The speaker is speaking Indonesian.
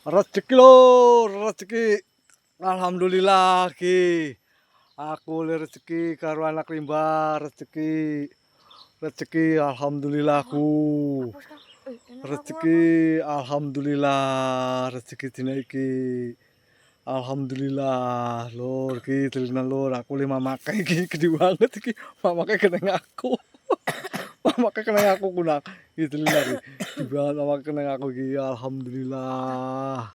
Rezeki lur, rezeki. Alhamdulillah ki. Aku le rezeki karo anak rimba, rezeki. Rezeki alhamdulillahku. Hapus Kang. Enak aku Rezeki apa? alhamdulillah, rezeki dina iki. Alhamdulillah, lur ki tenan lur, aku le mamake iki gede banget iki. Mamake keneng aku. Mamake keneng aku kunang. Iki tenan iki. Gede banget mamake keneng aku iki. Alhamdulillah.